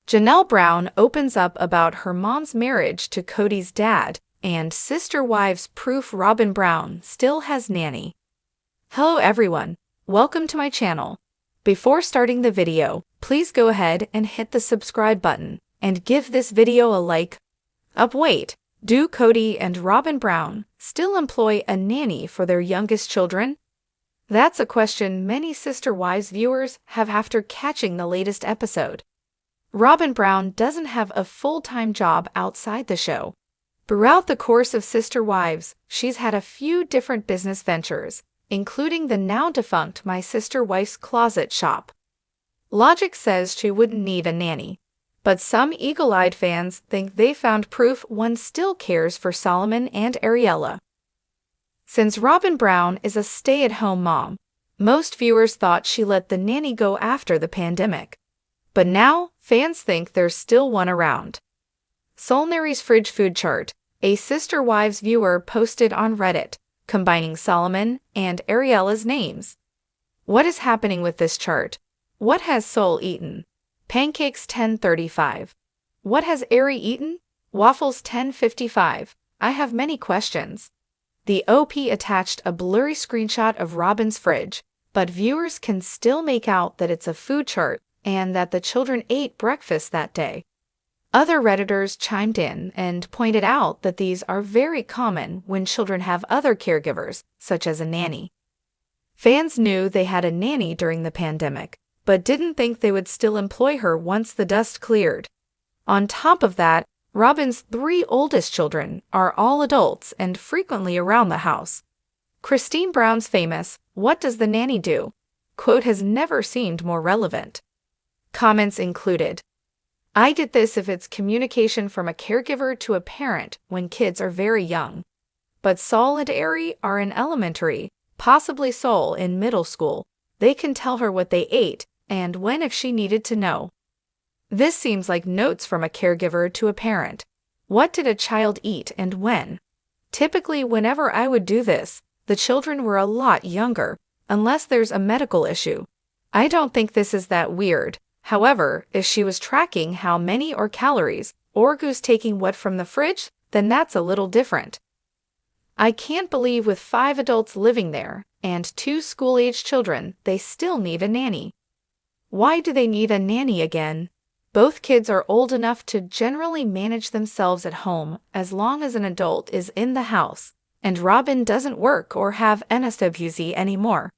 Janelle Brown opens up about her mom's marriage to Cody's dad, and sister wives proof Robin Brown still has nanny. Hello everyone, welcome to my channel. Before starting the video, please go ahead and hit the subscribe button and give this video a like. Wait, do Cody and Robin Brown still employ a nanny for their youngest children? That's a question many Sister Wives viewers have after catching the latest episode. Robin Brown doesn't have a full-time job outside the show. Throughout the course of Sister Wives, she's had a few different business ventures, including the now-defunct My Sister Wife's Closet shop. Logic says she wouldn't need a nanny, but some eagle-eyed fans think they found proof one still cares for Solomon and Ariella. Since Robin Brown is a stay-at-home mom, most viewers thought she let the nanny go after the pandemic. But now, fans think there's still one around. Solnary's fridge food chart, a Sister Wives viewer posted on Reddit, combining Solomon and Ariella's names. What is happening with this chart? What has Sol eaten? Pancakes 10:35. What has Ari eaten? Waffles 10:55. I have many questions. The OP attached a blurry screenshot of Robin's fridge, but viewers can still make out that it's a food chart and that the children ate breakfast that day. Other Redditors chimed in and pointed out that these are very common when children have other caregivers, such as a nanny. Fans knew they had a nanny during the pandemic, but didn't think they would still employ her once the dust cleared. On top of that, Robin's 3 oldest children are all adults and frequently around the house. Christine Brown's famous, "What does the nanny do?" quote has never seemed more relevant. Comments included, "I get this if it's communication from a caregiver to a parent when kids are very young. But Sol and Ari are in elementary, possibly Sol in middle school. They can tell her what they ate and when if she needed to know." This seems like notes from a caregiver to a parent. What did a child eat and when? Typically, whenever I would do this, the children were a lot younger, unless there's a medical issue. I don't think this is that weird. However, if she was tracking how many or calories, or who's taking what from the fridge, then that's a little different. I can't believe with 5 adults living there and 2 school-aged children, they still need a nanny. Why do they need a nanny again? Both kids are old enough to generally manage themselves at home as long as an adult is in the house, and Robin doesn't work or have NSWZ anymore.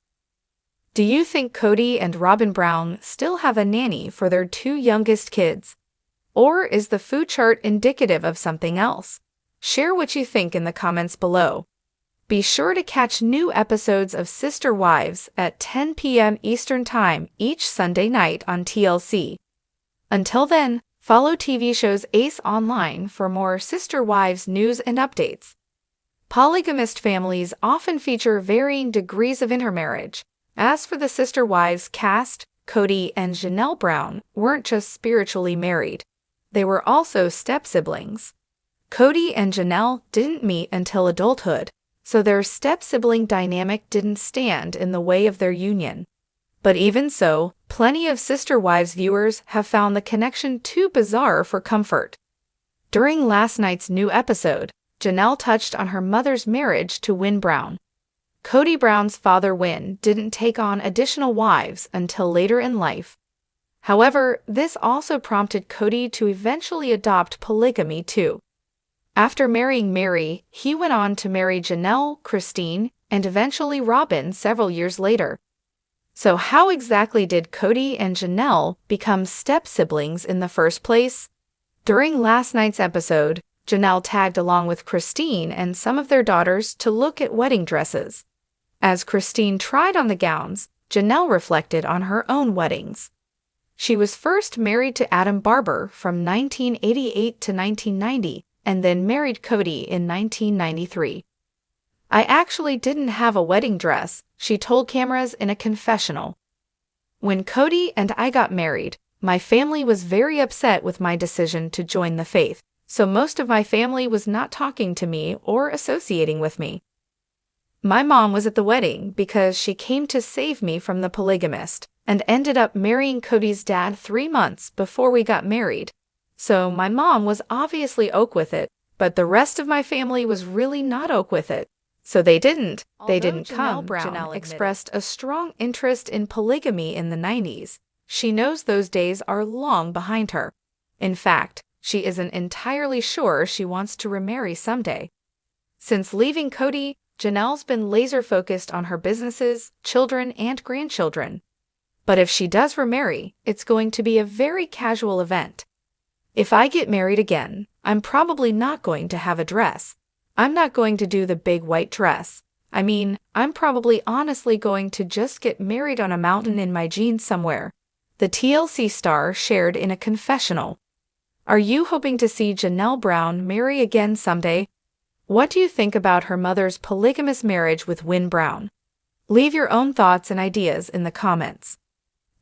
Do you think Cody and Robin Brown still have a nanny for their 2 youngest kids? Or is the food chart indicative of something else? Share what you think in the comments below. Be sure to catch new episodes of Sister Wives at 10 p.m. Eastern Time each Sunday night on TLC. Until then, follow TV shows Ace online for more Sister Wives news and updates. Polygamist families often feature varying degrees of intermarriage. As for the Sister Wives cast, Cody and Janelle Brown weren't just spiritually married. They were also step-siblings. Cody and Janelle didn't meet until adulthood, so their step-sibling dynamic didn't stand in the way of their union. But even so, plenty of Sister Wives viewers have found the connection too bizarre for comfort. During last night's new episode, Janelle touched on her mother's marriage to Wynn Brown. Cody Brown's father Wynn didn't take on additional wives until later in life. However, this also prompted Cody to eventually adopt polygamy too. After marrying Mary, he went on to marry Janelle, Christine, and eventually Robin several years later. So how exactly did Cody and Janelle become step-siblings in the first place? During last night's episode, Janelle tagged along with Christine and some of their daughters to look at wedding dresses. As Christine tried on the gowns, Janelle reflected on her own weddings. She was first married to Adam Barber from 1988 to 1990, and then married Cody in 1993. "I actually didn't have a wedding dress," she told cameras in a confessional. "When Cody and I got married, my family was very upset with my decision to join the faith, so most of my family was not talking to me or associating with me. My mom was at the wedding because she came to save me from the polygamist, and ended up marrying Cody's dad 3 months before we got married. So my mom was obviously ok with it, but the rest of my family was really not ok with it. So they didn't come. Janelle expressed a strong interest in polygamy in the 90s. She knows those days are long behind her. In fact, she isn't entirely sure she wants to remarry someday. Since leaving Cody, Janelle's been laser-focused on her businesses, children, and grandchildren. But if she does remarry, it's going to be a very casual event. If I get married again, I'm probably not going to have a dress. I'm not going to do the big white dress. I mean, I'm probably honestly going to just get married on a mountain in my jeans somewhere, the TLC star shared in a confessional. Are you hoping to see Janelle Brown marry again someday? What do you think about her mother's polygamous marriage with Win Brown? Leave your own thoughts and ideas in the comments.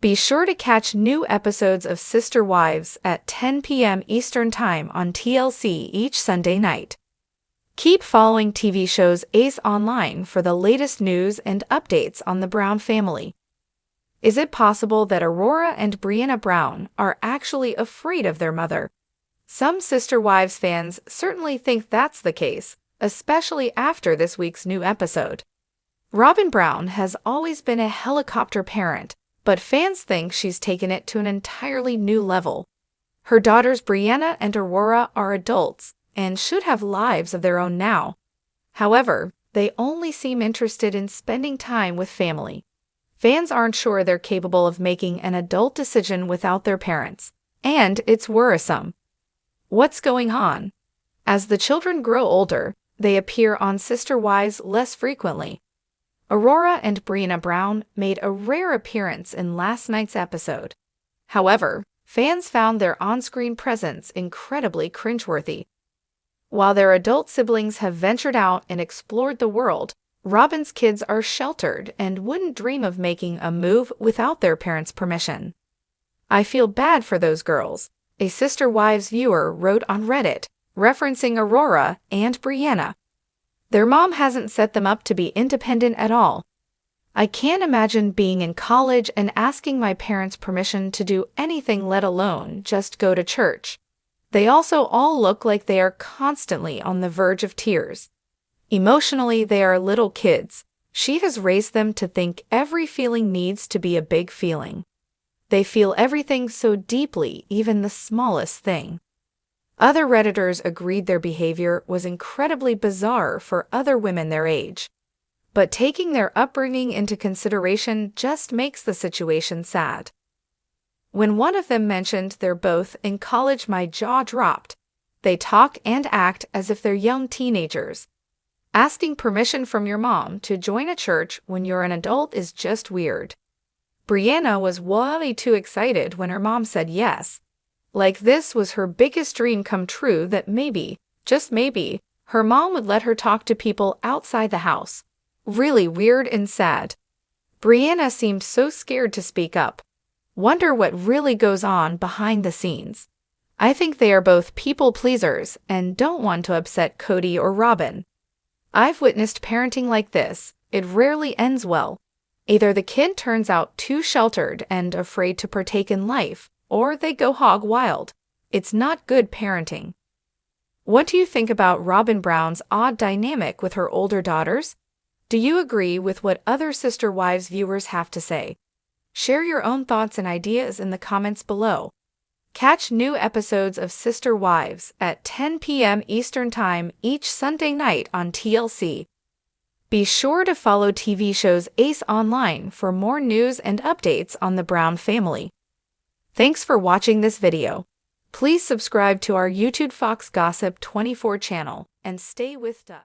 Be sure to catch new episodes of Sister Wives at 10 p.m. Eastern Time on TLC each Sunday night. Keep following TV shows Ace online for the latest news and updates on the Brown family. Is it possible that Aurora and Breanna Brown are actually afraid of their mother? Some Sister Wives fans certainly think that's the case, especially after this week's new episode. Robin Brown has always been a helicopter parent, but fans think she's taken it to an entirely new level. Her daughters Breanna and Aurora are adults and should have lives of their own now. However, they only seem interested in spending time with family. Fans aren't sure they're capable of making an adult decision without their parents, and it's worrisome. What's going on? As the children grow older, they appear on Sister Wives less frequently. Aurora and Breanna Brown made a rare appearance in last night's episode. However, fans found their on-screen presence incredibly cringeworthy. While their adult siblings have ventured out and explored the world, Robin's kids are sheltered and wouldn't dream of making a move without their parents' permission. I feel bad for those girls, a Sister Wives viewer wrote on Reddit, referencing Aurora and Breanna. Their mom hasn't set them up to be independent at all. I can't imagine being in college and asking my parents' permission to do anything, let alone just go to church. They also all look like they are constantly on the verge of tears. Emotionally, they are little kids. She has raised them to think every feeling needs to be a big feeling. They feel everything so deeply, even the smallest thing. Other Redditors agreed their behavior was incredibly bizarre for other women their age. But taking their upbringing into consideration just makes the situation sad. When one of them mentioned they're both in college, my jaw dropped. They talk and act as if they're young teenagers. Asking permission from your mom to join a church when you're an adult is just weird. Breanna was way too excited when her mom said yes. Like this was her biggest dream come true, that maybe, just maybe, her mom would let her talk to people outside the house. Really weird and sad. Breanna seemed so scared to speak up. Wonder what really goes on behind the scenes. I think they are both people pleasers and don't want to upset Cody or Robin. I've witnessed parenting like this. It rarely ends well. Either the kid turns out too sheltered and afraid to partake in life, or they go hog wild. It's not good parenting. What do you think about Robin Brown's odd dynamic with her older daughters? Do you agree with what other Sister Wives viewers have to say? Share your own thoughts and ideas in the comments below. Catch new episodes of Sister Wives at 10 p.m. Eastern Time each Sunday night on TLC. Be sure to follow TV shows Ace online for more news and updates on the Brown family. Thanks for watching this video. Please subscribe to our YouTube Fox Gossip 24 channel and stay with us.